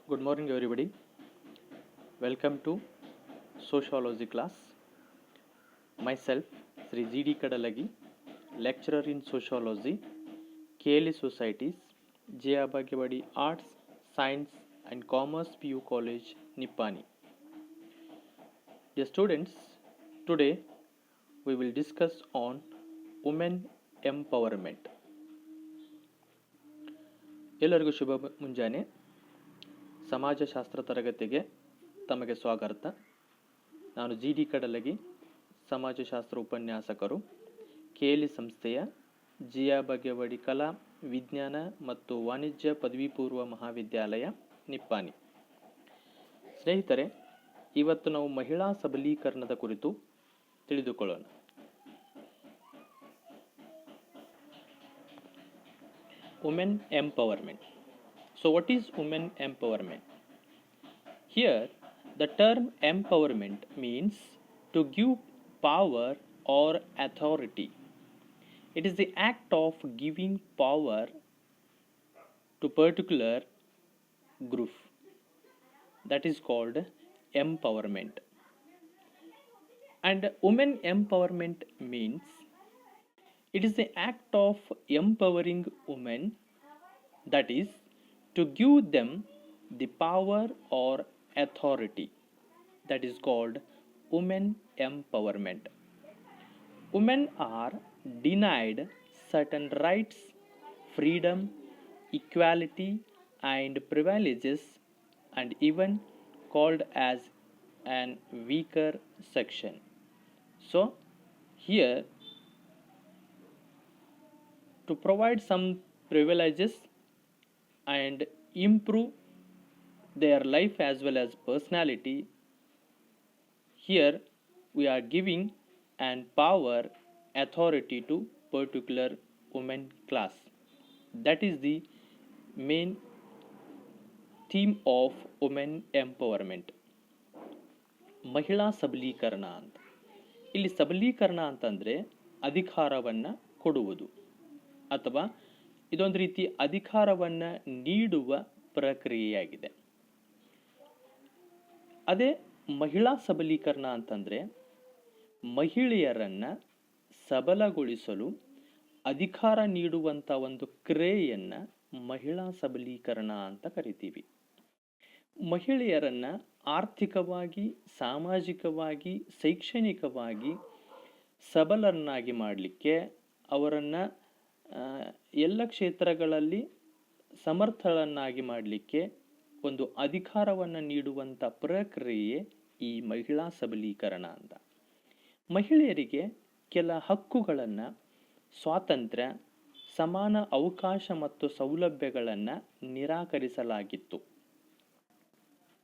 Good morning, everybody. Welcome to Sociology class. Myself, Sri G.D. Kadalagi, lecturer in Sociology, KLE Societies, J.R. Bhagyawadi Arts, Science and Commerce PU College, Nippani. Dear students, today we will discuss on women empowerment. ಎಲ್ಲರಿಗೂ ಶುಭ ಮುಂಜಾನೆ. ಸಮಾಜಶಾಸ್ತ್ರ ತರಗತಿಗೆ ತಮಗೆ ಸ್ವಾಗತ. ನಾನು ಜಿ.ಡಿ. ಕಡಲಗಿ, ಸಮಾಜಶಾಸ್ತ್ರ ಉಪನ್ಯಾಸಕರು, KLE ಸಂಸ್ಥೆಯ J.R. Bhagyawadi ಕಲಾ ವಿಜ್ಞಾನ ಮತ್ತು ವಾಣಿಜ್ಯ ಪದವಿ ಪೂರ್ವ ಮಹಾವಿದ್ಯಾಲಯ ನಿಪ್ಪಾನಿ. ಸ್ನೇಹಿತರೆ, ಇವತ್ತು ನಾವು ಮಹಿಳಾ ಸಬಲೀಕರಣದ ಕುರಿತು ತಿಳಿದುಕೊಳ್ಳೋಣ. Women empowerment. So what is women empowerment? Here the term empowerment means to give power or authority. It is the act of giving power to particular group. That is called empowerment. And women empowerment means it is the act of empowering women, that is, to give them the power or authority. That is called women empowerment. Women are denied certain rights, freedom, equality, and privileges, and even called as an weaker section. So, here to provide some privileges and improve their life as well as personality, here we are giving an power authority to particular women class. That is the main theme of women empowerment. ಮಹಿಳಾ ಸಬಲೀಕರಣ ಅಂತ. ಇಲ್ಲಿ ಸಬಲೀಕರಣ ಅಂತಂದರೆ ಅಧಿಕಾರವನ್ನು ಕೊಡುವುದು ಅಥವಾ ಇದೊಂದು ರೀತಿ ಅಧಿಕಾರವನ್ನು ನೀಡುವ ಪ್ರಕ್ರಿಯೆಯಾಗಿದೆ. ಅದೇ ಮಹಿಳಾ ಸಬಲೀಕರಣ ಅಂತಂದರೆ ಮಹಿಳೆಯರನ್ನು ಸಬಲಗೊಳಿಸಲು ಅಧಿಕಾರ ನೀಡುವಂಥ ಒಂದು ಕ್ರಿಯೆಯನ್ನು ಮಹಿಳಾ ಸಬಲೀಕರಣ ಅಂತ ಕರಿತೀವಿ. ಮಹಿಳೆಯರನ್ನು ಆರ್ಥಿಕವಾಗಿ, ಸಾಮಾಜಿಕವಾಗಿ, ಶೈಕ್ಷಣಿಕವಾಗಿ ಸಬಲರನ್ನಾಗಿ ಮಾಡಲಿಕ್ಕೆ, ಅವರನ್ನು ಎಲ್ಲ ಕ್ಷೇತ್ರಗಳಲ್ಲಿ ಸಮರ್ಥರನ್ನಾಗಿ ಮಾಡಲಿಕ್ಕೆ ಒಂದು ಅಧಿಕಾರವನ್ನು ನೀಡುವಂಥ ಪ್ರಕ್ರಿಯೆ ಈ ಮಹಿಳಾ ಸಬಲೀಕರಣ ಅಂತ. ಮಹಿಳೆಯರಿಗೆ ಕೆಲ ಹಕ್ಕುಗಳನ್ನು, ಸ್ವಾತಂತ್ರ್ಯ, ಸಮಾನ ಅವಕಾಶ ಮತ್ತು ಸೌಲಭ್ಯಗಳನ್ನು ನಿರಾಕರಿಸಲಾಗಿತ್ತು.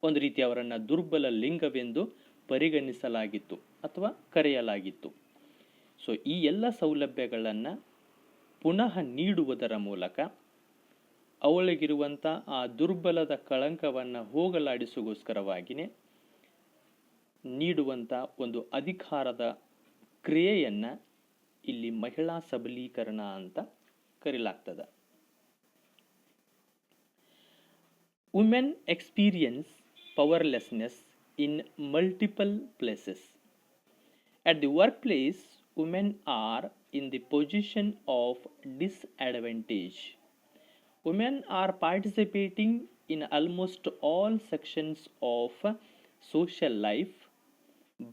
ಒಂದು ರೀತಿ ಅವರನ್ನು ದುರ್ಬಲ ಲಿಂಗವೆಂದು ಪರಿಗಣಿಸಲಾಗಿತ್ತು ಅಥವಾ ಕರೆಯಲಾಗಿತ್ತು. ಸೊ ಈ ಎಲ್ಲ ಸೌಲಭ್ಯಗಳನ್ನು ಪುನಃ ನೀಡುವುದರ ಮೂಲಕ ಅವಳಿಗಿರುವಂಥ ಆ ದುರ್ಬಲದ ಕಳಂಕವನ್ನು ಹೋಗಲಾಡಿಸುಗೋಸ್ಕರವಾಗಿಯೇ ನೀಡುವಂಥ ಒಂದು ಅಧಿಕಾರದ ಕ್ರಿಯೆಯನ್ನು ಇಲ್ಲಿ ಮಹಿಳಾ ಸಬಲೀಕರಣ ಅಂತ ಕರೆಯಲಾಗ್ತದೆ. Women experience powerlessness in multiple places. At the workplace, women are in the position of disadvantage. Women are participating in almost all sections of social life,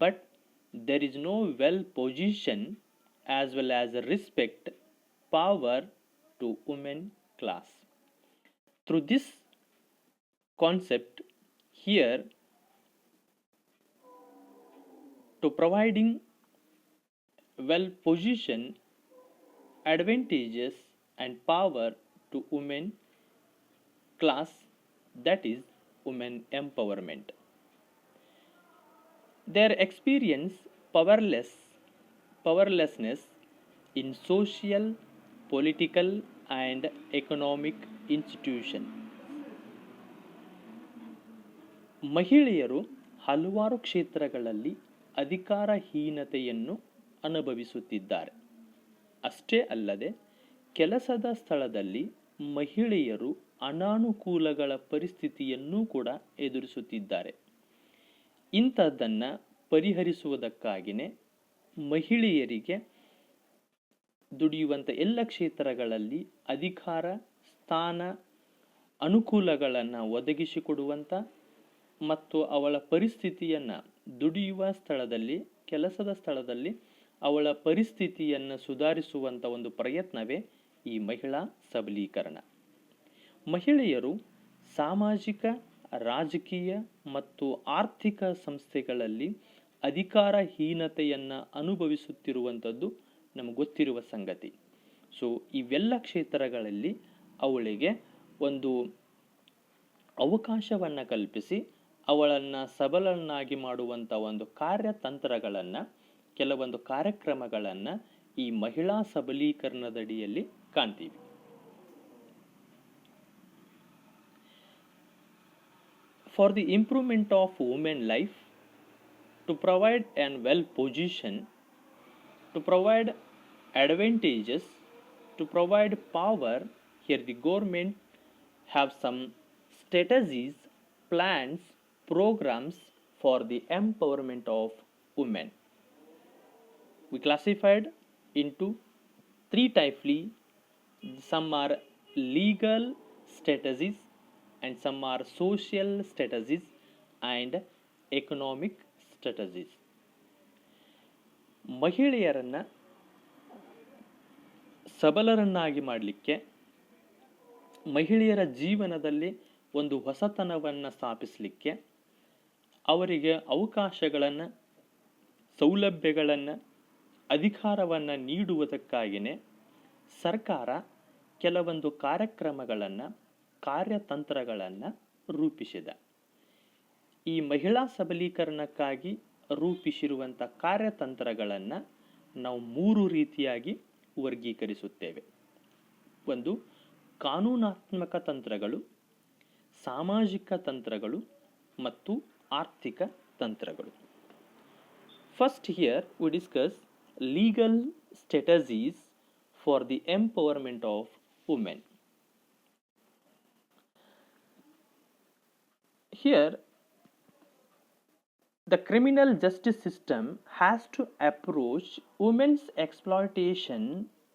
but there is no well position as well as respect, power to women class. Through this concept, here to providing well position, advantages and power to women class, that is women empowerment. Their experience powerlessness in social, political and economic institutions. ಮಹಿಳೆಯರು ಹಲವಾರು ಕ್ಷೇತ್ರಗಳಲ್ಲಿ ಅಧಿಕಾರಹೀನತೆಯನ್ನು ಅನುಭವಿಸುತ್ತಿದ್ದಾರೆ. ಅಷ್ಟೇ ಅಲ್ಲದೆ ಕೆಲಸದ ಸ್ಥಳದಲ್ಲಿ ಮಹಿಳೆಯರು ಅನಾನುಕೂಲಗಳ ಪರಿಸ್ಥಿತಿಯನ್ನೂ ಕೂಡ ಎದುರಿಸುತ್ತಿದ್ದಾರೆ. ಇಂಥದ್ದನ್ನು ಪರಿಹರಿಸುವುದಕ್ಕಾಗಿಯೇ ಮಹಿಳೆಯರಿಗೆ ದುಡಿಯುವಂಥ ಎಲ್ಲ ಕ್ಷೇತ್ರಗಳಲ್ಲಿ ಅಧಿಕಾರ, ಸ್ಥಾನ, ಅನುಕೂಲಗಳನ್ನು ಒದಗಿಸಿಕೊಡುವಂಥ ಮತ್ತು ಅವಳ ಪರಿಸ್ಥಿತಿಯನ್ನು ದುಡಿಯುವ ಸ್ಥಳದಲ್ಲಿ, ಕೆಲಸದ ಸ್ಥಳದಲ್ಲಿ ಅವಳ ಪರಿಸ್ಥಿತಿಯನ್ನು ಸುಧಾರಿಸುವಂಥ ಒಂದು ಪ್ರಯತ್ನವೇ ಈ ಮಹಿಳಾ ಸಬಲೀಕರಣ. ಮಹಿಳೆಯರು ಸಾಮಾಜಿಕ, ರಾಜಕೀಯ ಮತ್ತು ಆರ್ಥಿಕ ಸಂಸ್ಥೆಗಳಲ್ಲಿ ಅಧಿಕಾರಹೀನತೆಯನ್ನು ಅನುಭವಿಸುತ್ತಿರುವಂಥದ್ದು ನಮಗೆ ಗೊತ್ತಿರುವ ಸಂಗತಿ. ಸೊ ಇವೆಲ್ಲ ಕ್ಷೇತ್ರಗಳಲ್ಲಿ ಅವಳಿಗೆ ಒಂದು ಅವಕಾಶವನ್ನು ಕಲ್ಪಿಸಿ ಅವಳನ್ನು ಸಬಲನ್ನಾಗಿ ಮಾಡುವಂಥ ಒಂದು ಕಾರ್ಯತಂತ್ರಗಳನ್ನು, ಕೆಲವೊಂದು ಕಾರ್ಯಕ್ರಮಗಳನ್ನು ಈ ಮಹಿಳಾ ಸಬಲೀಕರಣದಡಿಯಲ್ಲಿ ಕಾಣ್ತೀವಿ. For the improvement of women life, to provide an well position, to provide advantages, to provide power, here the government have some strategies, plans, programs for the empowerment of women. We classified into three typely. Some are legal strategies, and some are social strategies and economic strategies. ಮಹಿಳೆಯರನ್ನು ಸಬಲರನ್ನಾಗಿ ಮಾಡಲಿಕ್ಕೆ, ಮಹಿಳೆಯರ ಜೀವನದಲ್ಲಿ ಒಂದು ಹೊಸತನವನ್ನು ಸ್ಥಾಪಿಸಲಿಕ್ಕೆ, ಅವರಿಗೆ ಅವಕಾಶಗಳನ್ನು, ಸೌಲಭ್ಯಗಳನ್ನು, ಅಧಿಕಾರವನ್ನು ನೀಡುವುದಕ್ಕಾಗಿಯೇ ಸರ್ಕಾರ ಕೆಲವೊಂದು ಕಾರ್ಯಕ್ರಮಗಳನ್ನು, ಕಾರ್ಯತಂತ್ರಗಳನ್ನು ರೂಪಿಸಿದೆ. ಈ ಮಹಿಳಾ ಸಬಲೀಕರಣಕ್ಕಾಗಿ ರೂಪಿಸಿರುವಂಥ ಕಾರ್ಯತಂತ್ರಗಳನ್ನು ನಾವು 3 ರೀತಿಯಾಗಿ ವರ್ಗೀಕರಿಸುತ್ತೇವೆ. ಒಂದು ಕಾನೂನಾತ್ಮಕ ತಂತ್ರಗಳು, ಸಾಮಾಜಿಕ ತಂತ್ರಗಳು ಮತ್ತು ಆರ್ಥಿಕ ತಂತ್ರಗಳು. First here we discuss legal strategies for the empowerment of women. Here the criminal justice system has to approach women's exploitation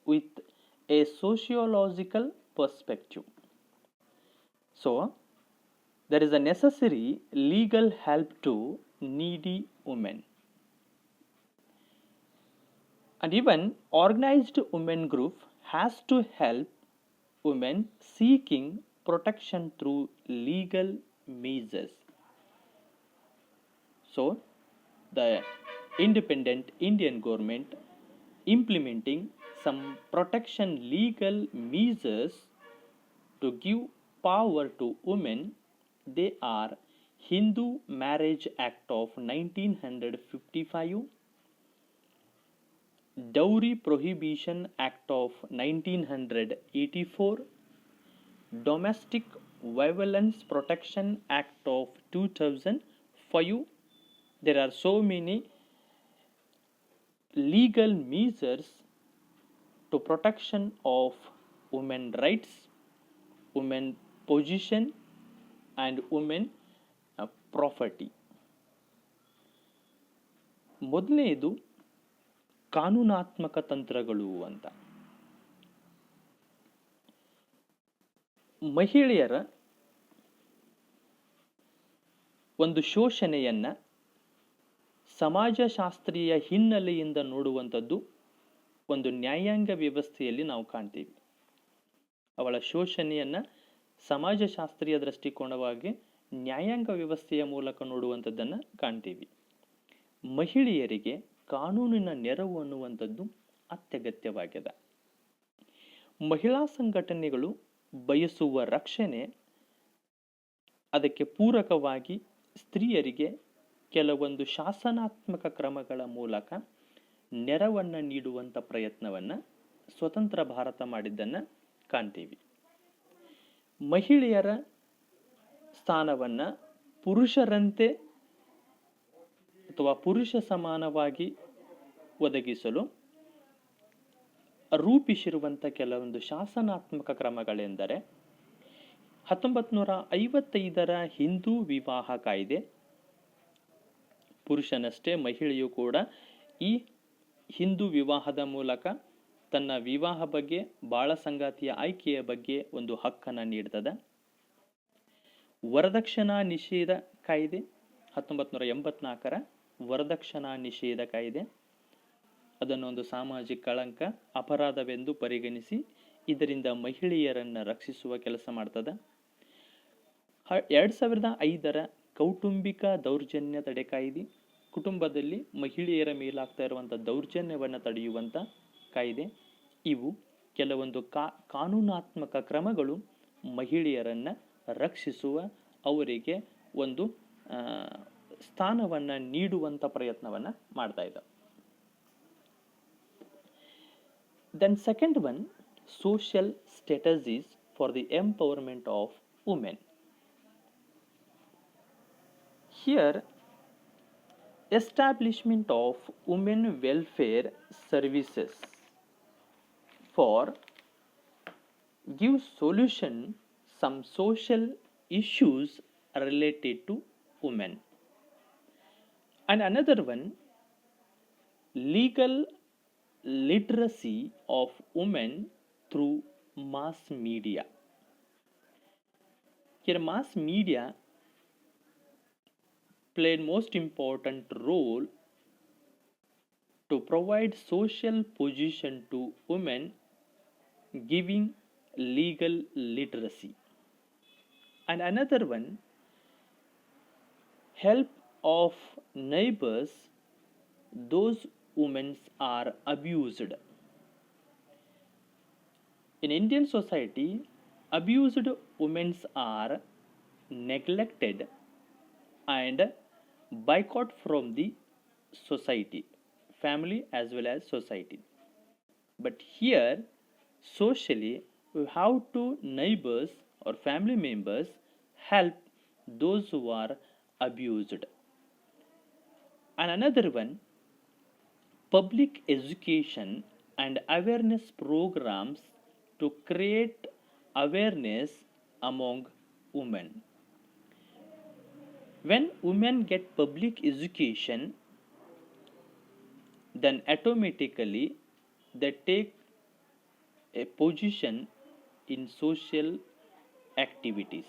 with a sociological perspective. So there is a necessary legal help to needy women. And even organized women group has to help women seeking protection through legal measures. So the independent Indian government implementing some protection legal measures to give power to women. They are Hindu Marriage Act of 1955, Dowry Prohibition Act of 1984, Domestic Violence Protection Act of 2005. There are so many legal measures to protection of women rights, women position and women property. ಮೊದಲನೇದು ಕಾನೂನಾತ್ಮಕ ತಂತ್ರಗಳು ಅಂತ. ಮಹಿಳೆಯರ ಒಂದು ಶೋಷಣೆಯನ್ನ ಸಮಾಜಶಾಸ್ತ್ರೀಯ ಹಿನ್ನೆಲೆಯಿಂದ ನೋಡುವಂಥದ್ದು ಒಂದು ನ್ಯಾಯಾಂಗ ವ್ಯವಸ್ಥೆಯಲ್ಲಿ ನಾವು ಕಾಣ್ತೀವಿ. ಅವಳ ಶೋಷಣೆಯನ್ನ ಸಮಾಜಶಾಸ್ತ್ರೀಯ ದೃಷ್ಟಿಕೋನವಾಗಿ ನ್ಯಾಯಾಂಗ ವ್ಯವಸ್ಥೆಯ ಮೂಲಕ ನೋಡುವಂಥದ್ದನ್ನು ಕಾಣ್ತೀವಿ. ಮಹಿಳೆಯರಿಗೆ ಕಾನೂನಿನ ನೆರವು ಅನ್ನುವಂಥದ್ದು ಅತ್ಯಗತ್ಯವಾಗಿದೆ. ಮಹಿಳಾ ಸಂಘಟನೆಗಳು ಬಯಸುವ ರಕ್ಷಣೆ, ಅದಕ್ಕೆ ಪೂರಕವಾಗಿ ಸ್ತ್ರೀಯರಿಗೆ ಕೆಲವೊಂದು ಶಾಸನಾತ್ಮಕ ಕ್ರಮಗಳ ಮೂಲಕ ನೆರವನ್ನು ನೀಡುವಂಥ ಪ್ರಯತ್ನವನ್ನು ಸ್ವತಂತ್ರ ಭಾರತ ಮಾಡಿದ್ದನ್ನು ಕಾಣ್ತೀವಿ. ಮಹಿಳೆಯರ ಸ್ಥಾನವನ್ನು ಪುರುಷರಂತೆ ಅಥವಾ ಪುರುಷ ಸಮಾನವಾಗಿ ಒದಗಿಸಲು ರೂಪಿಸಿರುವಂಥ ಕೆಲವೊಂದು ಶಾಸನಾತ್ಮಕ ಕ್ರಮಗಳೆಂದರೆ 1955ರ ಹಿಂದೂ ವಿವಾಹ ಕಾಯ್ದೆ ಪುರುಷನಷ್ಟೇ ಮಹಿಳೆಯು ಕೂಡ ಈ ಹಿಂದೂ ವಿವಾಹದ ಮೂಲಕ ತನ್ನ ವಿವಾಹ ಬಗ್ಗೆ, ಬಾಳ ಸಂಗಾತಿಯ ಆಯ್ಕೆಯ ಬಗ್ಗೆ ಒಂದು ಹಕ್ಕನ್ನು ನೀಡ್ತದೆ. ವರದಕ್ಷಿಣಾ ನಿಷೇಧ ಕಾಯ್ದೆ 1984ರ ವರದಕ್ಷಿಣಾ ನಿಷೇಧ ಕಾಯ್ದೆ ಅದನ್ನೊಂದು ಸಾಮಾಜಿಕ ಕಳಂಕ, ಅಪರಾಧವೆಂದು ಪರಿಗಣಿಸಿ ಇದರಿಂದ ಮಹಿಳೆಯರನ್ನು ರಕ್ಷಿಸುವ ಕೆಲಸ ಮಾಡ್ತದೆ. 2005ರ ಕೌಟುಂಬಿಕ ದೌರ್ಜನ್ಯ ತಡೆ ಕಾಯ್ದೆ ಕುಟುಂಬದಲ್ಲಿ ಮಹಿಳೆಯರ ಮೇಲಾಗ್ತಾ ಇರುವಂಥ ದೌರ್ಜನ್ಯವನ್ನು ತಡೆಯುವಂಥ ಕಾಯ್ದೆ. ಇವು ಕೆಲವೊಂದು ಕಾನೂನಾತ್ಮಕ ಕ್ರಮಗಳು ಮಹಿಳೆಯರನ್ನು ರಕ್ಷಿಸುವ, ಅವರಿಗೆ ಒಂದು ಸ್ಥಾನವನ್ನು ನೀಡುವಂಥ ಪ್ರಯತ್ನವನ್ನು ಮಾಡ್ತಾ ಇದ್ದಾವೆ. Then second one, social strategies for the empowerment of women. Here, establishment of women welfare services for give solution some social issues related to women. And another one, legal literacy of women through mass media. Here mass media played most important role to provide social position to women, giving legal literacy. And another one, help of neighbors, those women are abused. In Indian society, abused women are neglected and boycott from the society, family as well as society. But here, socially, we have to neighbors or family members help those who are abused. And another one, public education and awareness programs to create awareness among women. When women get public education, then automatically they take a position in social activities.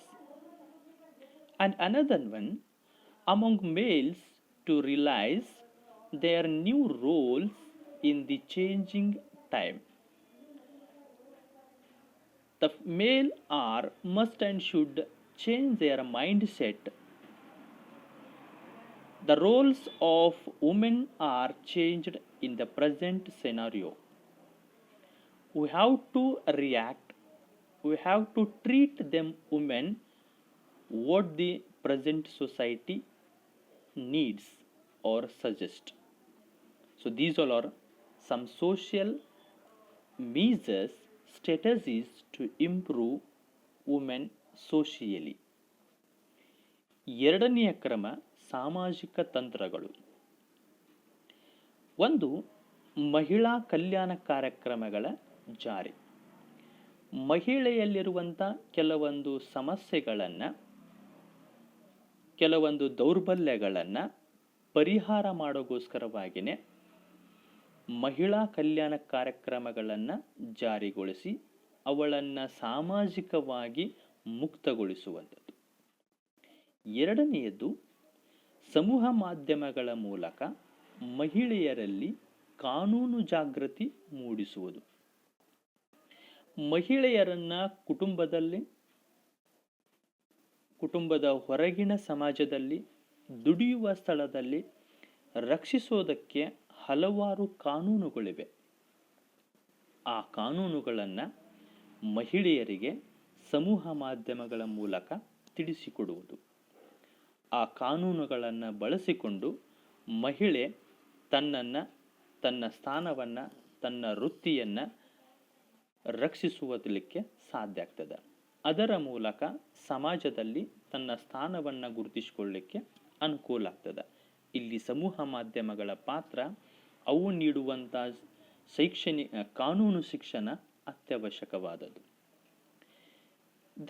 And another one, among males to realize their new roles in the changing time. The male are must and should change their mindset. The roles of women are changed in the present scenario. We have to react, we have to treat them women what the present society needs or suggest. So these all are some social measures, strategies to improve women socially. ಎರಡನೆಯ ಕ್ರಮ ಸಾಮಾಜಿಕ ತಂತ್ರಗಳು. ಒಂದು, ಮಹಿಳಾ ಕಲ್ಯಾಣ ಕಾರ್ಯಕ್ರಮಗಳ ಜಾರಿ. ಮಹಿಳೆಯಲ್ಲಿರುವಂಥ ಕೆಲವೊಂದು ಸಮಸ್ಯೆಗಳನ್ನು, ಕೆಲವೊಂದು ದೌರ್ಬಲ್ಯಗಳನ್ನು ಪರಿಹಾರ ಮಾಡೋಗೋಸ್ಕರವಾಗಿಯೇ ಮಹಿಳಾ ಕಲ್ಯಾಣ ಕಾರ್ಯಕ್ರಮಗಳನ್ನು ಜಾರಿಗೊಳಿಸಿ ಅವಳನ್ನು ಸಾಮಾಜಿಕವಾಗಿ ಮುಕ್ತಗೊಳಿಸುವಂಥದ್ದು. ಎರಡನೆಯದು, ಸಮೂಹ ಮಾಧ್ಯಮಗಳ ಮೂಲಕ ಮಹಿಳೆಯರಲ್ಲಿ ಕಾನೂನು ಜಾಗೃತಿ ಮೂಡಿಸುವುದು. ಮಹಿಳೆಯರನ್ನು ಕುಟುಂಬದಲ್ಲಿ, ಕುಟುಂಬದ ಹೊರಗಿನ ಸಮಾಜದಲ್ಲಿ, ದುಡಿಯುವ ಸ್ಥಳದಲ್ಲಿ ರಕ್ಷಿಸೋದಕ್ಕೆ ಹಲವಾರು ಕಾನೂನುಗಳಿವೆ. ಆ ಕಾನೂನುಗಳನ್ನು ಮಹಿಳೆಯರಿಗೆ ಸಮೂಹ ಮಾಧ್ಯಮಗಳ ಮೂಲಕ ತಿಳಿಸಿಕೊಡುವುದು. ಆ ಕಾನೂನುಗಳನ್ನು ಬಳಸಿಕೊಂಡು ಮಹಿಳೆ ತನ್ನನ್ನು, ತನ್ನ ಸ್ಥಾನವನ್ನು, ತನ್ನ ವೃತ್ತಿಯನ್ನು ರಕ್ಷಿಸುವುದಕ್ಕೆ ಸಾಧ್ಯ ಆಗ್ತದೆ. ಅದರ ಮೂಲಕ ಸಮಾಜದಲ್ಲಿ ತನ್ನ ಸ್ಥಾನವನ್ನು ಗುರುತಿಸಿಕೊಳ್ಳಲಿಕ್ಕೆ ಅನುಕೂಲ ಆಗ್ತದೆ. ಇಲ್ಲಿ ಸಮೂಹ ಮಾಧ್ಯಮಗಳ ಪಾತ್ರ, ಅವು ನೀಡುವಂಥ ಕಾನೂನು ಶಿಕ್ಷಣ ಅತ್ಯವಶ್ಯಕವಾದದ್ದು.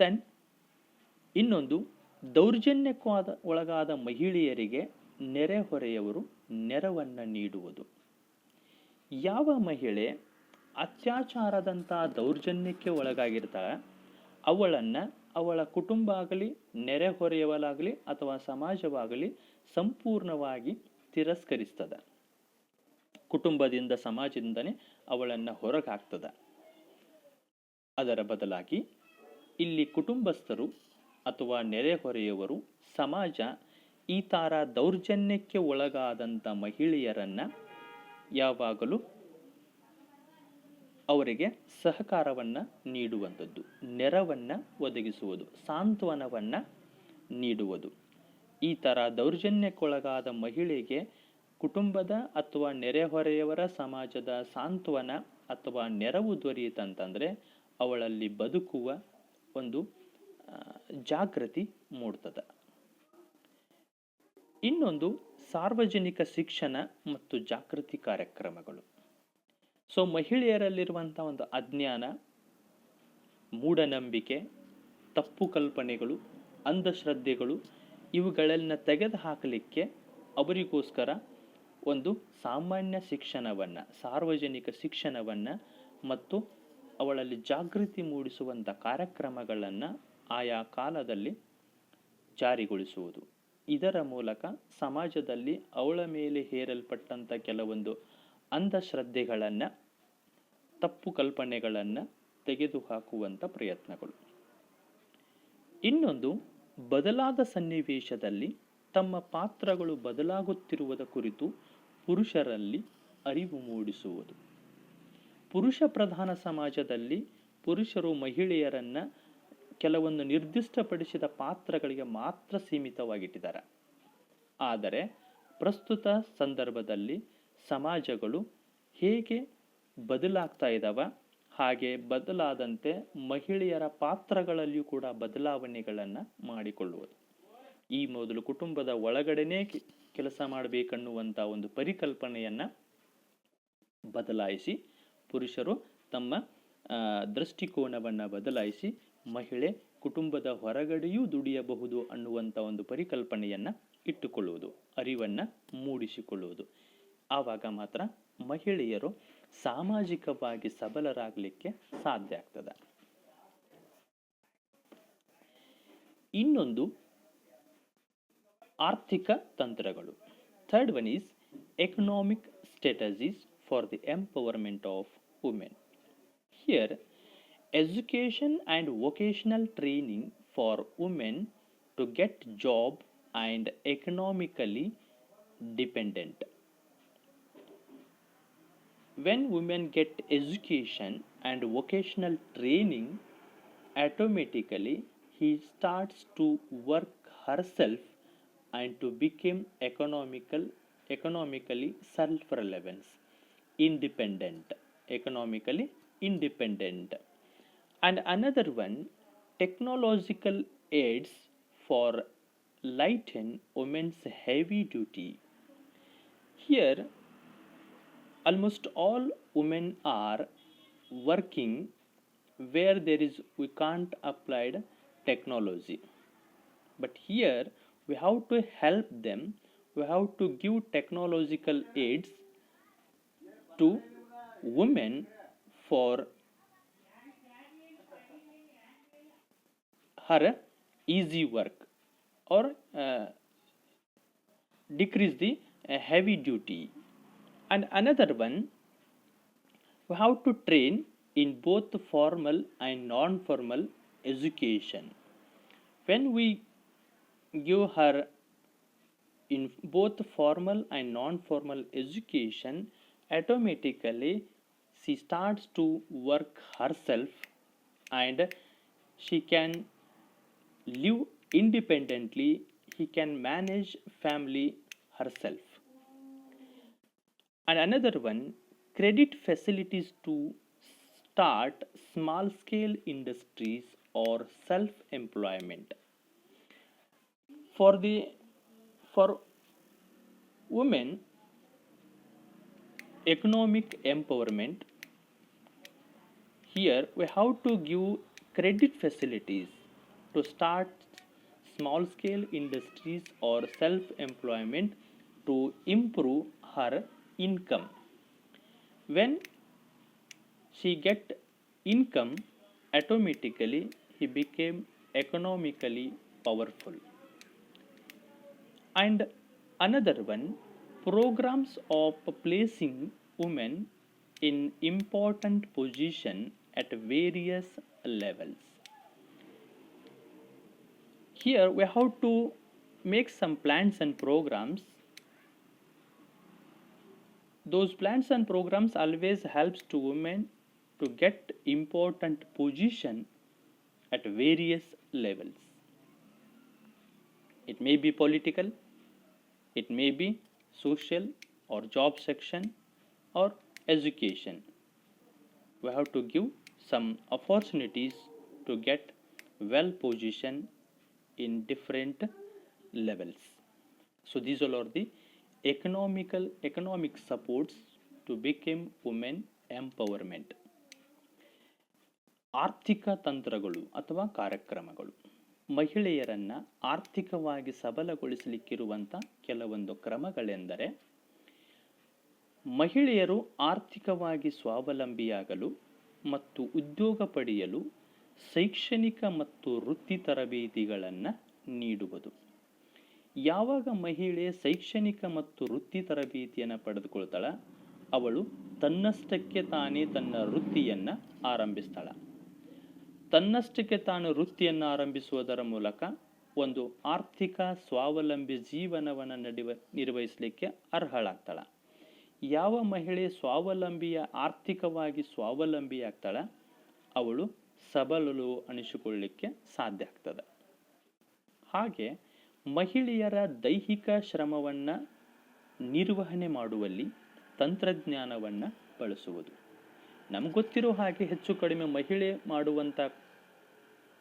ದೆನ್ ಇನ್ನೊಂದು, ದೌರ್ಜನ್ಯಕ್ಕಾದ ಒಳಗಾದ ಮಹಿಳೆಯರಿಗೆ ನೆರೆಹೊರೆಯವರು ನೆರವನ್ನು ನೀಡುವುದು. ಯಾವ ಮಹಿಳೆ ಅತ್ಯಾಚಾರದಂಥ ದೌರ್ಜನ್ಯಕ್ಕೆ ಒಳಗಾಗಿರ್ತಾಳೆ ಅವಳನ್ನು ಅವಳ ಕುಟುಂಬ ಆಗಲಿ, ನೆರೆಹೊರೆಯವರಾಗಲಿ ಅಥವಾ ಸಮಾಜವಾಗಲಿ ಸಂಪೂರ್ಣವಾಗಿ ತಿರಸ್ಕರಿಸ್ತದೆ. ಕುಟುಂಬದಿಂದ, ಸಮಾಜದಿಂದನೇ ಅವಳನ್ನು ಹೊರಗೆ ಹಾಕ್ತದೆ. ಅದರ ಬದಲಾಗಿ ಇಲ್ಲಿ ಕುಟುಂಬಸ್ಥರು ಅಥವಾ ನೆರೆಹೊರೆಯವರು, ಸಮಾಜ ಈ ಥರ ದೌರ್ಜನ್ಯಕ್ಕೆ ಒಳಗಾದಂಥ ಮಹಿಳೆಯರನ್ನು ಯಾವಾಗಲೂ ಅವರಿಗೆ ಸಹಕಾರವನ್ನು ನೀಡುವಂಥದ್ದು, ನೆರವನ್ನು ಒದಗಿಸುವುದು, ಸಾಂತ್ವನವನ್ನು ನೀಡುವುದು. ಈ ಥರ ದೌರ್ಜನ್ಯಕ್ಕೊಳಗಾದ ಮಹಿಳೆಗೆ ಕುಟುಂಬದ ಅಥವಾ ನೆರೆಹೊರೆಯವರ, ಸಮಾಜದ ಸಾಂತ್ವನ ಅಥವಾ ನೆರವು ದೊರೆಯಿತಂತಂದರೆ ಅವಳಲ್ಲಿ ಬದುಕುವ ಒಂದು ಜಾಗೃತಿ ಮೂಡ್ತದೆ. ಇನ್ನೊಂದು, ಸಾರ್ವಜನಿಕ ಶಿಕ್ಷಣ ಮತ್ತು ಜಾಗೃತಿ ಕಾರ್ಯಕ್ರಮಗಳು. ಸೊ ಮಹಿಳೆಯರಲ್ಲಿರುವಂಥ ಒಂದು ಅಜ್ಞಾನ, ಮೂಢನಂಬಿಕೆ, ತಪ್ಪು ಕಲ್ಪನೆಗಳು, ಅಂಧಶ್ರದ್ಧೆಗಳು ಇವುಗಳನ್ನು ತೆಗೆದು ಹಾಕಲಿಕ್ಕೆ ಅವರಿಗೋಸ್ಕರ ಒಂದು ಸಾಮಾನ್ಯ ಶಿಕ್ಷಣವನ್ನು, ಸಾರ್ವಜನಿಕ ಶಿಕ್ಷಣವನ್ನು ಮತ್ತು ಅವಳಲ್ಲಿ ಜಾಗೃತಿ ಮೂಡಿಸುವಂಥ ಕಾರ್ಯಕ್ರಮಗಳನ್ನು ಆಯಾ ಕಾಲದಲ್ಲಿ ಜಾರಿಗೊಳಿಸುವುದು. ಇದರ ಮೂಲಕ ಸಮಾಜದಲ್ಲಿ ಅವಳ ಮೇಲೆ ಹೇರಲ್ಪಟ್ಟಂಥ ಕೆಲವೊಂದು ಅಂಧಶ್ರದ್ಧೆಗಳನ್ನು, ತಪ್ಪು ಕಲ್ಪನೆಗಳನ್ನು ತೆಗೆದುಹಾಕುವಂಥ ಪ್ರಯತ್ನಗಳು. ಇನ್ನೊಂದು, ಬದಲಾದ ಸನ್ನಿವೇಶದಲ್ಲಿ ತಮ್ಮ ಪಾತ್ರಗಳು ಬದಲಾಗುತ್ತಿರುವುದ ಕುರಿತು ಪುರುಷರಲ್ಲಿ ಅರಿವು ಮೂಡಿಸುವುದು. ಪುರುಷ ಪ್ರಧಾನ ಸಮಾಜದಲ್ಲಿ ಪುರುಷರು ಮಹಿಳೆಯರನ್ನು ಕೆಲವೊಂದು ನಿರ್ದಿಷ್ಟಪಡಿಸಿದ ಪಾತ್ರಗಳಿಗೆ ಮಾತ್ರ ಸೀಮಿತವಾಗಿಟ್ಟಿದ್ದಾರೆ. ಆದರೆ ಪ್ರಸ್ತುತ ಸಂದರ್ಭದಲ್ಲಿ ಸಮಾಜಗಳು ಹೇಗೆ ಬದಲಾಗ್ತಾ ಇದ್ದಾವೆ, ಹಾಗೆ ಬದಲಾದಂತೆ ಮಹಿಳೆಯರ ಪಾತ್ರಗಳಲ್ಲಿಯೂ ಕೂಡ ಬದಲಾವಣೆಗಳನ್ನು ಮಾಡಿಕೊಳ್ಳುವುದು. ಈ ಮೊದಲು ಕುಟುಂಬದ ಒಳಗಡೆನೇ ಕೆಲಸ ಮಾಡಬೇಕನ್ನುವಂಥ ಒಂದು ಪರಿಕಲ್ಪನೆಯನ್ನು ಬದಲಾಯಿಸಿ, ಪುರುಷರು ತಮ್ಮ ದೃಷ್ಟಿಕೋನವನ್ನು ಬದಲಾಯಿಸಿ ಮಹಿಳೆ ಕುಟುಂಬದ ಹೊರಗಡೆಯೂ ದುಡಿಯಬಹುದು ಅನ್ನುವಂಥ ಒಂದು ಪರಿಕಲ್ಪನೆಯನ್ನು ಇಟ್ಟುಕೊಳ್ಳುವುದು, ಅರಿವನ್ನು ಮೂಡಿಸಿಕೊಳ್ಳುವುದು. ಆವಾಗ ಮಾತ್ರ ಮಹಿಳೆಯರು ಸಾಮಾಜಿಕವಾಗಿ ಸಬಲರಾಗಲಿಕ್ಕೆ ಸಾಧ್ಯ ಆಗ್ತದೆ. ಇನ್ನೊಂದು, ಆರ್ಥಿಕ ತಂತ್ರಗಳು. Third one is economic strategies for the empowerment of women. Here education and vocational training for women to get job and economically dependent. When women get education and vocational training, automatically he starts to work herself and to become economically self-reliant, economically independent. And another one, technological aids for lighten women's heavy duty. Here almost all women are working where we can't apply technology, but here we have to help them, we have to give technological aids to women for her easy work or decrease the heavy duty. And another one, we have to train in both formal and non-formal education. When we give her in both formal and non-formal education, automatically she starts to work herself and she can live independently, he can manage family herself. And another one, credit facilities to start small scale industries or self employment. For women economic empowerment, here we have to give credit facilities to start small scale industries or self employment to improve her income. When she get income, automatically he became economically powerful. And another one, programs of placing women in important position at various levels. Here we have to make some plans and programs. Those plans and programs always helps to women to get important position at various levels. It may be political, it may be social or job section or education. We have to give some opportunities to get well positioned in different levels. So these all are the economic supports to become women empowerment. ಆರ್ಥಿಕ ತಂತ್ರಗಳು ಅಥವಾ ಕಾರ್ಯಕ್ರಮಗಳು ಮಹಿಳೆಯರನ್ನ ಆರ್ಥಿಕವಾಗಿ ಸಬಲಗೊಳಿಸಲಿಕ್ಕಿರುವಂಥ ಕೆಲವೊಂದು ಕ್ರಮಗಳೆಂದರೆ, ಮಹಿಳೆಯರು ಆರ್ಥಿಕವಾಗಿ ಸ್ವಾವಲಂಬಿಯಾಗಲು ಮತ್ತು ಉದ್ಯೋಗ ಪಡೆಯಲು ಶೈಕ್ಷಣಿಕ ಮತ್ತು ವೃತ್ತಿ ತರಬೇತಿಗಳನ್ನು ನೀಡುವುದು. ಯಾವಾಗ ಮಹಿಳೆ ಶೈಕ್ಷಣಿಕ ಮತ್ತು ವೃತ್ತಿ ತರಬೇತಿಯನ್ನು ಪಡೆದುಕೊಳ್ತಾಳ, ಅವಳು ತನ್ನಷ್ಟಕ್ಕೆ ತಾನೇ ತನ್ನ ವೃತ್ತಿಯನ್ನು ಆರಂಭಿಸ್ತಾಳ. ತನ್ನಷ್ಟಕ್ಕೆ ತಾನು ವೃತ್ತಿಯನ್ನು ಆರಂಭಿಸುವುದರ ಮೂಲಕ ಒಂದು ಆರ್ಥಿಕ ಸ್ವಾವಲಂಬಿ ಜೀವನವನ್ನು ನಿರ್ವಹಿಸಲಿಕ್ಕೆ ಅರ್ಹಳಾಗ್ತಾಳ. ಯಾವ ಮಹಿಳೆ ಆರ್ಥಿಕವಾಗಿ ಸ್ವಾವಲಂಬಿ ಆಗ್ತಾಳ, ಅವಳು ಸಬಲಳು ಅನಿಸಿಕೊಳ್ಳಲಿಕ್ಕೆ ಸಾಧ್ಯ ಆಗ್ತದೆ. ಹಾಗೆ ಮಹಿಳೆಯರ ದೈಹಿಕ ಶ್ರಮವನ್ನು ನಿರ್ವಹಣೆ ಮಾಡುವಲ್ಲಿ ತಂತ್ರಜ್ಞಾನವನ್ನು ಬಳಸುವುದು. ನಮ್ಗೆ ಗೊತ್ತಿರೋ ಹಾಗೆ ಹೆಚ್ಚು ಕಡಿಮೆ ಮಹಿಳೆ ಮಾಡುವಂಥ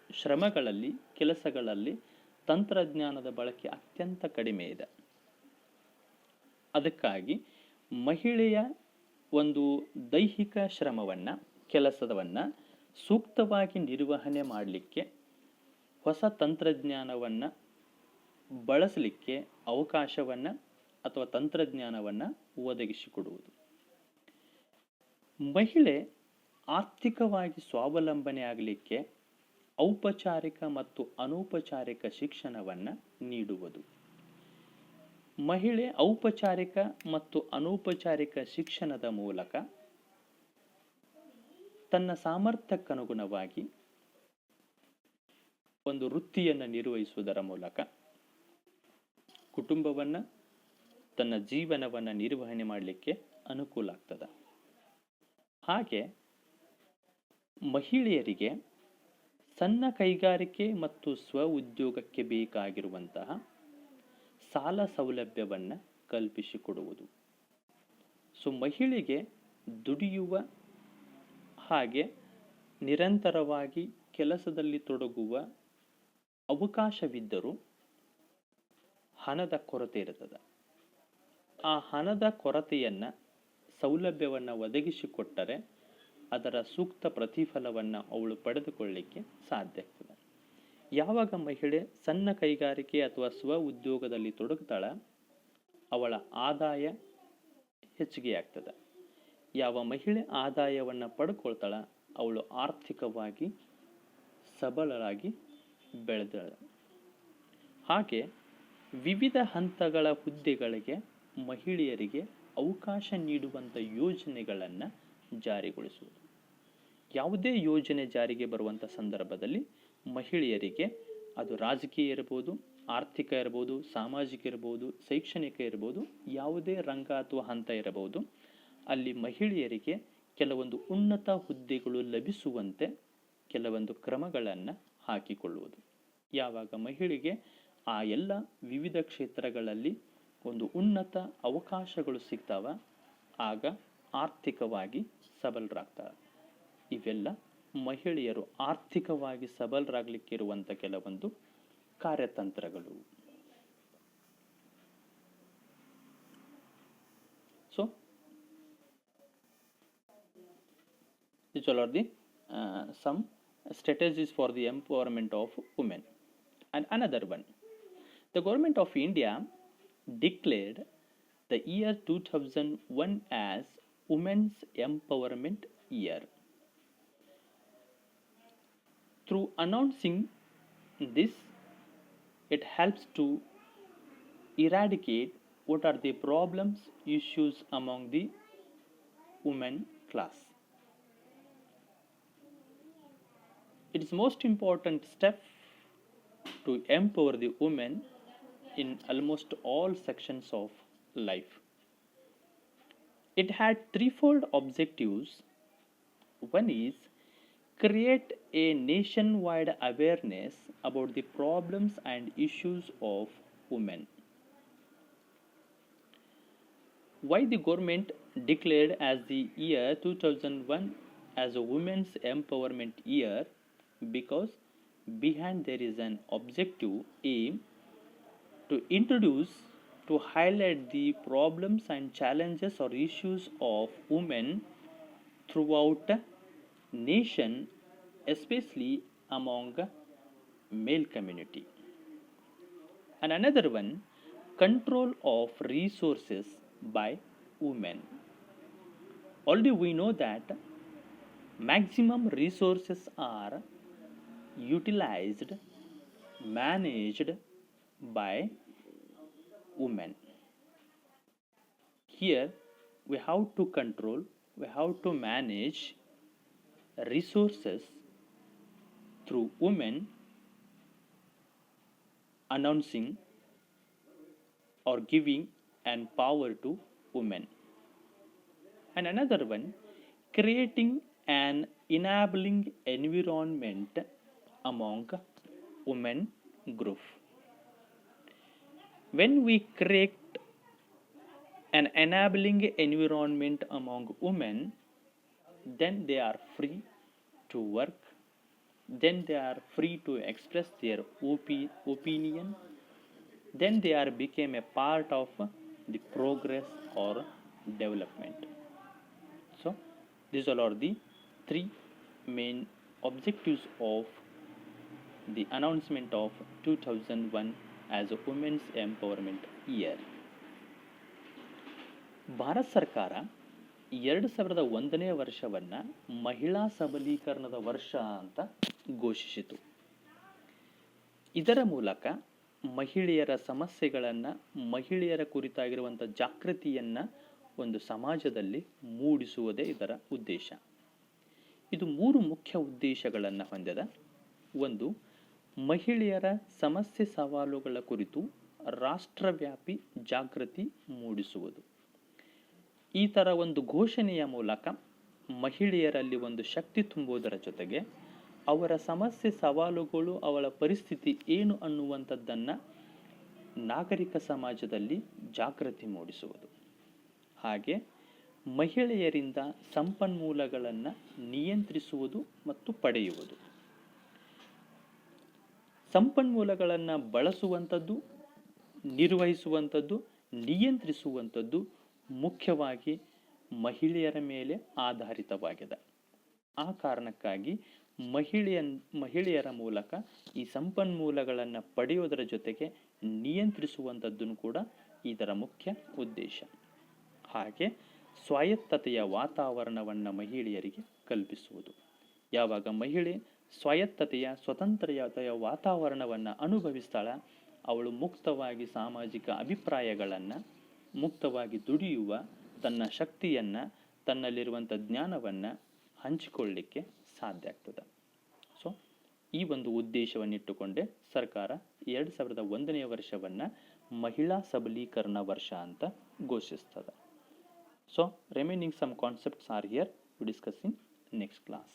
ಶ್ರಮಗಳಲ್ಲಿ, ಕೆಲಸಗಳಲ್ಲಿ ತಂತ್ರಜ್ಞಾನದ ಬಳಕೆ ಅತ್ಯಂತ ಕಡಿಮೆ ಇದೆ. ಅದಕ್ಕಾಗಿ ಮಹಿಳೆಯ ಒಂದು ದೈಹಿಕ ಶ್ರಮವನ್ನು, ಕೆಲಸವನ್ನು ಸೂಕ್ತವಾಗಿ ನಿರ್ವಹಣೆ ಮಾಡಲಿಕ್ಕೆ ಹೊಸ ತಂತ್ರಜ್ಞಾನವನ್ನು ಬಳಸಲಿಕ್ಕೆ ಅವಕಾಶವನ್ನು ಅಥವಾ ತಂತ್ರಜ್ಞಾನವನ್ನು ಒದಗಿಸಿಕೊಡುವುದು. ಮಹಿಳೆ ಆರ್ಥಿಕವಾಗಿ ಸ್ವಾವಲಂಬನೆ ಆಗಲಿಕ್ಕೆ ಔಪಚಾರಿಕ ಮತ್ತು ಅನೌಪಚಾರಿಕ ಶಿಕ್ಷಣವನ್ನು ನೀಡುವುದು. ಮಹಿಳೆ ಔಪಚಾರಿಕ ಮತ್ತು ಅನೌಪಚಾರಿಕ ಶಿಕ್ಷಣದ ಮೂಲಕ ತನ್ನ ಸಾಮರ್ಥ್ಯಕ್ಕನುಗುಣವಾಗಿ ಒಂದು ವೃತ್ತಿಯನ್ನು ನಿರ್ವಹಿಸುವುದರ ಮೂಲಕ ಕುಟುಂಬವನ್ನು, ತನ್ನ ಜೀವನವನ್ನು ನಿರ್ವಹಣೆ ಮಾಡಲಿಕ್ಕೆ ಅನುಕೂಲ ಆಗ್ತದೆ. ಹಾಗೆ ಮಹಿಳೆಯರಿಗೆ ಸಣ್ಣ ಕೈಗಾರಿಕೆ ಮತ್ತು ಸ್ವ ಉದ್ಯೋಗಕ್ಕೆ ಬೇಕಾಗಿರುವಂತಹ ಸಾಲ ಸೌಲಭ್ಯವನ್ನು ಕಲ್ಪಿಸಿಕೊಡುವುದು. ಸೊ ಮಹಿಳೆಗೆ ದುಡಿಯುವ ಹಾಗೆ ನಿರಂತರವಾಗಿ ಕೆಲಸದಲ್ಲಿ ತೊಡಗುವ ಅವಕಾಶವಿದ್ದರೂ ಹಣದ ಕೊರತೆ ಇರುತ್ತದೆ. ಆ ಹಣದ ಕೊರತೆಯನ್ನು, ಸೌಲಭ್ಯವನ್ನು ಒದಗಿಸಿಕೊಟ್ಟರೆ ಅದರ ಸೂಕ್ತ ಪ್ರತಿಫಲವನ್ನು ಅವಳು ಪಡೆದುಕೊಳ್ಳಲಿಕ್ಕೆ ಸಾಧ್ಯ ಆಗ್ತದೆ. ಯಾವಾಗ ಮಹಿಳೆ ಸಣ್ಣ ಕೈಗಾರಿಕೆ ಅಥವಾ ಸ್ವ ಉದ್ಯೋಗದಲ್ಲಿ ತೊಡಗುತ್ತಾಳ, ಅವಳ ಆದಾಯ ಹೆಚ್ಚಿಗೆ ಆಗ್ತದೆ. ಯಾವ ಮಹಿಳೆ ಆದಾಯವನ್ನು ಪಡ್ಕೊಳ್ತಾಳ, ಅವಳು ಆರ್ಥಿಕವಾಗಿ ಸಬಲರಾಗಿ ಬೆಳೆದಾಳೆ. ಹಾಗೆ ವಿವಿಧ ಹಂತಗಳ ಹುದ್ದೆಗಳಿಗೆ ಮಹಿಳೆಯರಿಗೆ ಅವಕಾಶ ನೀಡುವಂಥ ಯೋಜನೆಗಳನ್ನು ಜಾರಿಗೊಳಿಸುವುದು. ಯಾವುದೇ ಯೋಜನೆ ಜಾರಿಗೆ ಬರುವಂಥ ಸಂದರ್ಭದಲ್ಲಿ ಮಹಿಳೆಯರಿಗೆ, ಅದು ರಾಜಕೀಯ ಇರ್ಬೋದು, ಆರ್ಥಿಕ ಇರ್ಬೋದು, ಸಾಮಾಜಿಕ ಇರ್ಬೋದು, ಶೈಕ್ಷಣಿಕ ಇರ್ಬೋದು, ಯಾವುದೇ ರಂಗ ಅಥವಾ ಹಂತ ಇರಬಹುದು, ಅಲ್ಲಿ ಮಹಿಳೆಯರಿಗೆ ಕೆಲವೊಂದು ಉನ್ನತ ಹುದ್ದೆಗಳು ಲಭಿಸುವಂತೆ ಕೆಲವೊಂದು ಕ್ರಮಗಳನ್ನು ಹಾಕಿಕೊಳ್ಳುವುದು. ಯಾವಾಗ ಮಹಿಳೆಗೆ ಆ ಎಲ್ಲ ವಿವಿಧ ಕ್ಷೇತ್ರಗಳಲ್ಲಿ ಒಂದು ಉನ್ನತ ಅವಕಾಶಗಳು ಸಿಗ್ತಾವ, ಆಗ ಆರ್ಥಿಕವಾಗಿ ಸಬಲರಾಗ್ತಾರೆ. ಇವೆಲ್ಲ ಮಹಿಳೆಯರು ಆರ್ಥಿಕವಾಗಿ ಸಬಲರಾಗಲಿಕ್ಕಿರುವಂಥ ಕೆಲವೊಂದು ಕಾರ್ಯತಂತ್ರಗಳು. So these all are the some strategies for the empowerment of women. And another one, the government of India declared the year 2001 as Women's Empowerment Year. Through announcing this, it helps to eradicate what are the problems, issues among the women class. It is most important step to empower the women in almost all sections of life. It had threefold objectives. One is create a nationwide awareness about the problems and issues of women. Why the government declared as the year 2001 as a women's empowerment year? Because behind there is an objective aim to introduce, to highlight the problems and challenges or issues of women throughout nation, especially among male community. And another one, control of resources by women. Already we know that maximum resources are utilized, managed by women. Here we have to control, we have to manage resources through women, announcing or giving and power to women. And another one, creating an enabling environment among women group. When we create an enabling environment among women, then they are free to work, then they are free to express their opinion, then they are became a part of the progress or development. So these all are the three main objectives of the announcement of 2001 as a Women's Empowerment Year. Bharat ಸರ್ಕಾರ 2001ನೇ ವರ್ಷವನ್ನು ಮಹಿಳಾ ಸಬಲೀಕರಣದ ವರ್ಷ ಅಂತ ಘೋಷಿಸಿತು. ಇದರ ಮೂಲಕ ಮಹಿಳೆಯರ ಸಮಸ್ಯೆಗಳನ್ನು, ಮಹಿಳೆಯರ ಕುರಿತಾಗಿರುವಂಥ ಜಾಗೃತಿಯನ್ನು ಒಂದು ಸಮಾಜದಲ್ಲಿ ಮೂಡಿಸುವುದೇ ಇದರ ಉದ್ದೇಶ. ಇದು 3 ಮುಖ್ಯ ಉದ್ದೇಶಗಳನ್ನು ಹೊಂದಿದೆ. ಒಂದು, ಮಹಿಳೆಯರ ಸಮಸ್ಯೆ ಸವಾಲುಗಳ ಕುರಿತು ರಾಷ್ಟ್ರವ್ಯಾಪಿ ಜಾಗೃತಿ ಮೂಡಿಸುವುದು. ಈ ಥರ ಒಂದು ಘೋಷಣೆಯ ಮೂಲಕ ಮಹಿಳೆಯರಲ್ಲಿ ಒಂದು ಶಕ್ತಿ ತುಂಬುವುದರ ಜೊತೆಗೆ ಅವರ ಸಮಸ್ಯೆ ಸವಾಲುಗಳು, ಅವಳ ಪರಿಸ್ಥಿತಿ ಏನು ಅನ್ನುವಂಥದ್ದನ್ನು ನಾಗರಿಕ ಸಮಾಜದಲ್ಲಿ ಜಾಗೃತಿ ಮೂಡಿಸುವುದು. ಹಾಗೆ ಮಹಿಳೆಯರಿಂದ ಸಂಪನ್ಮೂಲಗಳನ್ನು ನಿಯಂತ್ರಿಸುವುದು ಮತ್ತು ಪಡೆಯುವುದು. ಸಂಪನ್ಮೂಲಗಳನ್ನು ಬಳಸುವಂಥದ್ದು, ನಿರ್ವಹಿಸುವಂಥದ್ದು, ನಿಯಂತ್ರಿಸುವಂಥದ್ದು ಮುಖ್ಯವಾಗಿ ಮಹಿಳೆಯರ ಮೇಲೆ ಆಧಾರಿತವಾಗಿದೆ. ಆ ಕಾರಣಕ್ಕಾಗಿ ಮಹಿಳೆಯರ ಮೂಲಕ ಈ ಸಂಪನ್ಮೂಲಗಳನ್ನು ಪಡೆಯೋದರ ಜೊತೆಗೆ ನಿಯಂತ್ರಿಸುವಂಥದ್ದನ್ನು ಕೂಡ ಇದರ ಮುಖ್ಯ ಉದ್ದೇಶ. ಹಾಗೆ ಸ್ವಾಯತ್ತತೆಯ ವಾತಾವರಣವನ್ನು ಮಹಿಳೆಯರಿಗೆ ಕಲ್ಪಿಸುವುದು. ಯಾವಾಗ ಮಹಿಳೆ ಸ್ವಾಯತ್ತತೆಯ, ಸ್ವತಂತ್ರತೆಯ ವಾತಾವರಣವನ್ನು ಅನುಭವಿಸ್ತಾಳ, ಅವಳು ಮುಕ್ತವಾಗಿ ಸಾಮಾಜಿಕ ಅಭಿಪ್ರಾಯಗಳನ್ನು, ಮುಕ್ತವಾಗಿ ದುಡಿಯುವ, ತನ್ನ ಶಕ್ತಿಯನ್ನು, ತನ್ನಲ್ಲಿರುವಂಥ ಜ್ಞಾನವನ್ನು ಹಂಚಿಕೊಳ್ಳಲಿಕ್ಕೆ ಸಾಧ್ಯ ಆಗ್ತದೆ. ಸೊ ಈ ಒಂದು ಉದ್ದೇಶವನ್ನಿಟ್ಟುಕೊಂಡೇ ಸರ್ಕಾರ 2001ನೇ ವರ್ಷವನ್ನು ಮಹಿಳಾ ಸಬಲೀಕರಣ ವರ್ಷ ಅಂತ ಘೋಷಿಸ್ತದೆ. So remaining some concepts are here to discuss in next class.